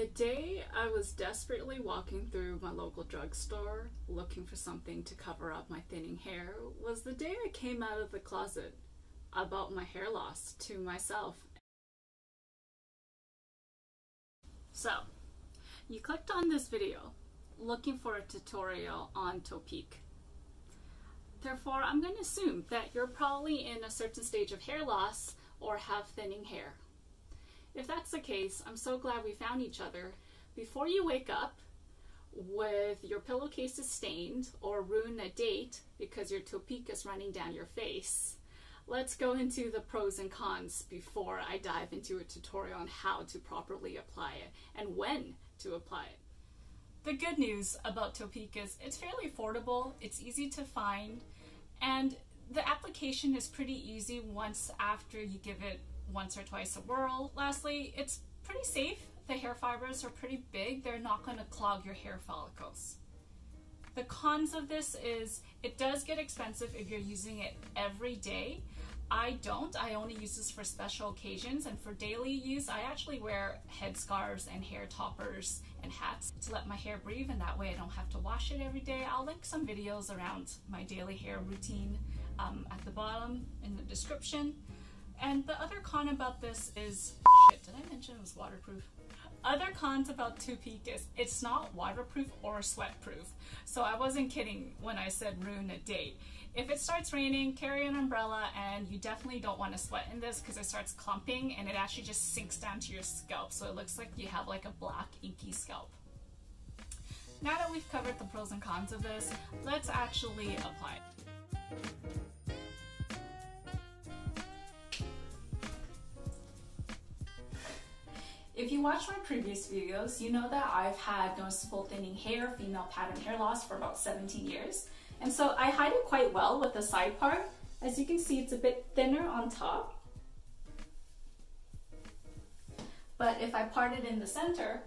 The day I was desperately walking through my local drugstore looking for something to cover up my thinning hair was the day I came out of the closet about my hair loss to myself. So, you clicked on this video looking for a tutorial on Toppik. Therefore, I'm going to assume that you're probably in a certain stage of hair loss or have thinning hair. If that's the case, I'm so glad we found each other. Before you wake up with your pillowcases stained or ruin a date because your Toppik is running down your face, let's go into the pros and cons before I dive into a tutorial on how to properly apply it and when to apply it. The good news about Toppik is it's fairly affordable, it's easy to find, and the application is pretty easy once after you give it once or twice a whirl. Lastly, it's pretty safe. The hair fibers are pretty big. They're not going to clog your hair follicles. The cons of this is it does get expensive if you're using it every day. I don't. I only use this for special occasions, and for daily use I actually wear headscarves and hair toppers and hats to let my hair breathe, and that way I don't have to wash it every day. I'll link some videos around my daily hair routine at the bottom in the description. And the other con about this is, shit, did I mention it was waterproof? Other cons about Toppik is it's not waterproof or sweatproof. So I wasn't kidding when I said ruin a date. If it starts raining, carry an umbrella, and you definitely don't want to sweat in this because it starts clumping and it actually just sinks down to your scalp. So it looks like you have like a black inky scalp. Now that we've covered the pros and cons of this, let's actually apply it. If you watched my previous videos, you know that I've had noticeable thinning hair, female pattern hair loss for about 17 years. And so I hide it quite well with the side part. As you can see, it's a bit thinner on top. But if I part it in the center,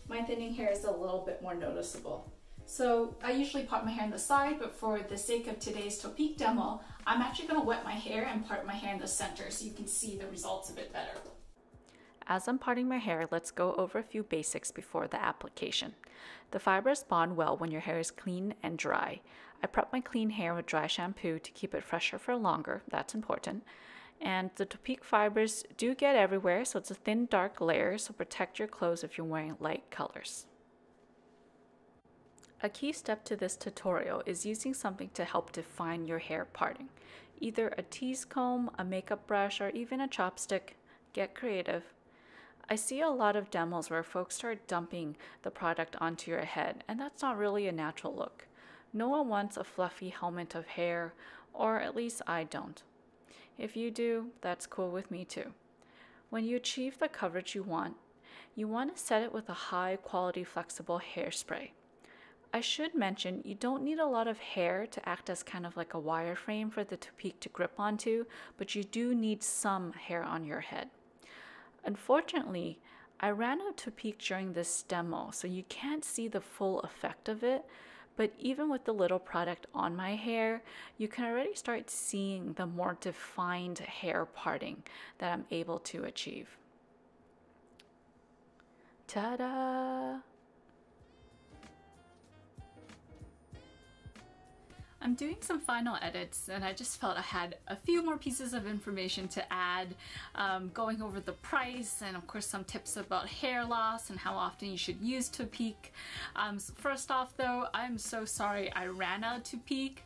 my thinning hair is a little bit more noticeable. So I usually part my hair on the side, but for the sake of today's Toppik demo, I'm actually going to wet my hair and part my hair in the center so you can see the results a bit better. As I'm parting my hair, let's go over a few basics before the application. The fibers bond well when your hair is clean and dry. I prep my clean hair with dry shampoo to keep it fresher for longer, that's important. And the Toppik fibers do get everywhere, so it's a thin dark layer, so protect your clothes if you're wearing light colors. A key step to this tutorial is using something to help define your hair parting. Either a tease comb, a makeup brush, or even a chopstick. Get creative. I see a lot of demos where folks start dumping the product onto your head, and that's not really a natural look. No one wants a fluffy helmet of hair, or at least I don't. If you do, that's cool with me too. When you achieve the coverage you want to set it with a high quality flexible hairspray. I should mention you don't need a lot of hair to act as kind of like a wireframe for the Toppik to grip onto, but you do need some hair on your head. Unfortunately, I ran out of Toppik during this demo, so you can't see the full effect of it, but even with the little product on my hair, you can already start seeing the more defined hair parting that I'm able to achieve. Ta-da! I'm doing some final edits and I just felt I had a few more pieces of information to add, going over the price and of course some tips about hair loss and how often you should use Toppik. First off though, I'm so sorry I ran out of Toppik.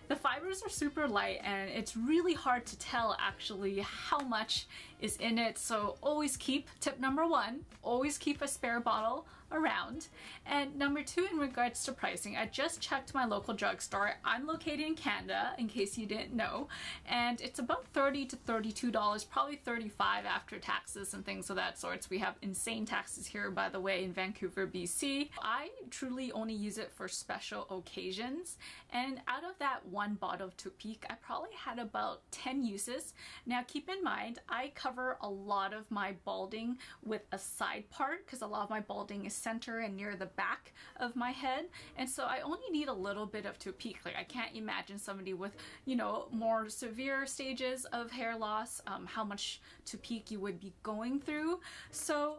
The fibers are super light and it's really hard to tell actually how much is in it, so always keep, tip number one, always keep a spare bottle around. And number two, in regards to pricing, I just checked my local drugstore. I'm located in Canada, in case you didn't know, and it's about $30 to $32, probably $35 after taxes and things of that sort. We have insane taxes here, by the way, in Vancouver, BC. I truly only use it for special occasions, and out of that one bottle of Toppik, I probably had about 10 uses. Now keep in mind, I cover a lot of my balding with a side part because a lot of my balding is center and near the back of my head, and so I only need a little bit of Toppik. Like I can't imagine somebody with, you know, more severe stages of hair loss, how much Toppik you would be going through. So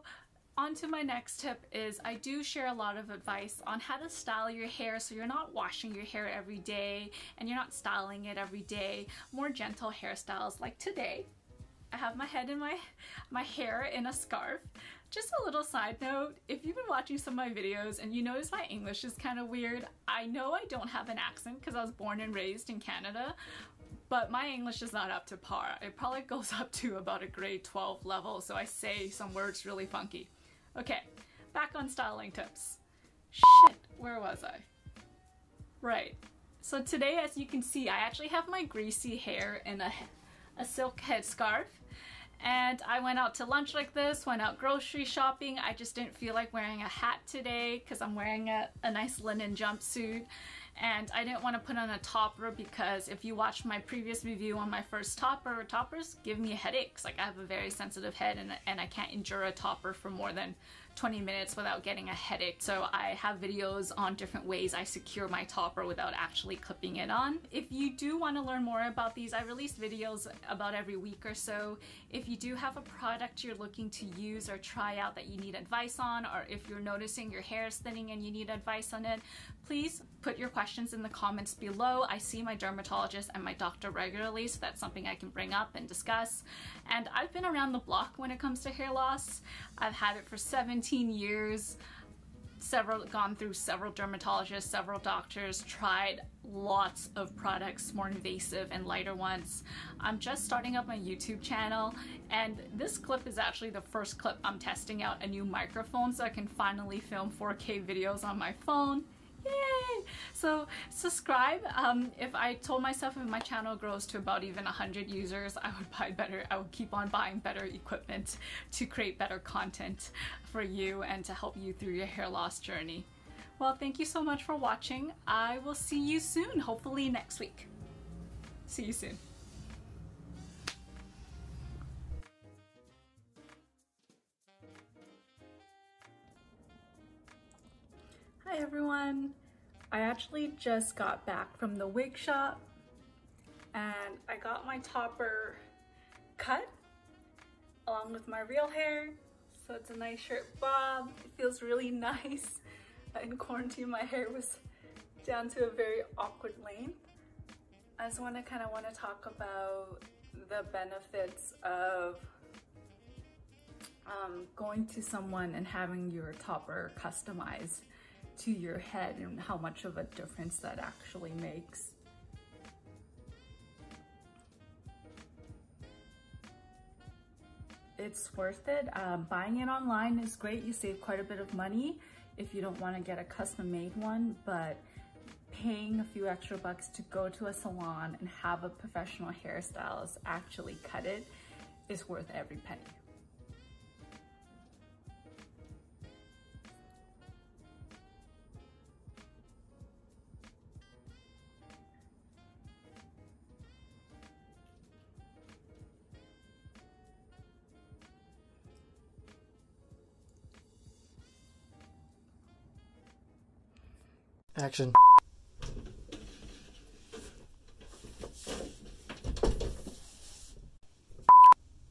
on to my next tip is I do share a lot of advice on how to style your hair so you're not washing your hair every day and you're not styling it every day. More gentle hairstyles like today. I have my head in my hair in a scarf. Just a little side note, if you've been watching some of my videos and you notice my English is kind of weird, I know I don't have an accent because I was born and raised in Canada, but my English is not up to par. It probably goes up to about a grade 12 level, so I say some words really funky. Okay, back on styling tips. Shit, where was I? Right, so today, as you can see, I actually have my greasy hair in a silk head scarf, and I went out to lunch like this, went out grocery shopping. I just didn't feel like wearing a hat today because I'm wearing a nice linen jumpsuit, and I didn't want to put on a topper because if you watched my previous review on my first topper, toppers give me headaches. Like I have a very sensitive head and I can't endure a topper for more than 20 minutes without getting a headache. So I have videos on different ways I secure my topper without actually clipping it on. If you do want to learn more about these, I release videos about every week or so. If you do have a product you're looking to use or try out that you need advice on, or if you're noticing your hair is thinning and you need advice on it, please put your questions in the comments below. I see my dermatologist and my doctor regularly, so that's something I can bring up and discuss. And I've been around the block when it comes to hair loss. I've had it for 17 years, gone through several dermatologists, several doctors, tried lots of products, more invasive and lighter ones. I'm just starting up my YouTube channel, and this clip is actually the first clip I'm testing out a new microphone so I can finally film 4K videos on my phone. Yay! So subscribe. If I told myself if my channel grows to about even 100 users, I would keep on buying better equipment to create better content for you and to help you through your hair loss journey. Well, thank you so much for watching. I will see you soon, hopefully next week. See you soon. Hi everyone! I actually just got back from the wig shop and I got my topper cut along with my real hair. So it's a nice short bob. It feels really nice. In quarantine my hair was down to a very awkward length. I just want to talk about the benefits of going to someone and having your topper customized to your head and how much of a difference that actually makes. It's worth it. Buying it online is great. You save quite a bit of money if you don't want to get a custom made one, but paying a few extra bucks to go to a salon and have a professional hairstylist actually cut it is worth every penny. Action.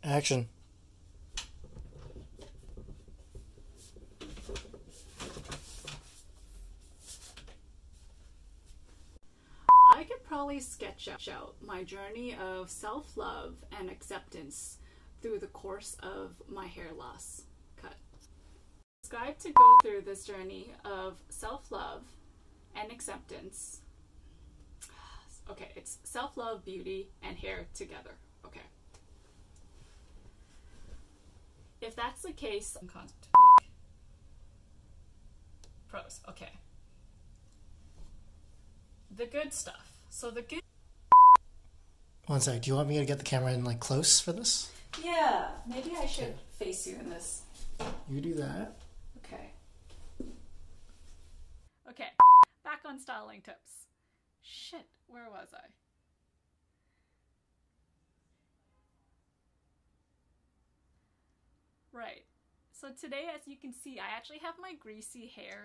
Action. I could probably sketch out my journey of self-love and acceptance through the course of my hair loss cut. Subscribe to go through this journey of self-love and acceptance. Okay, it's self-love, beauty, and hair together. Okay. If that's the case, pros. Okay. The good stuff. So the good. One sec. Do you want me to get the camera in like close for this? Yeah. Maybe I should face you in this. You do that. Okay. Okay. Back on styling tips. Shit, where was I? Right. So today, as you can see, I actually have my greasy hair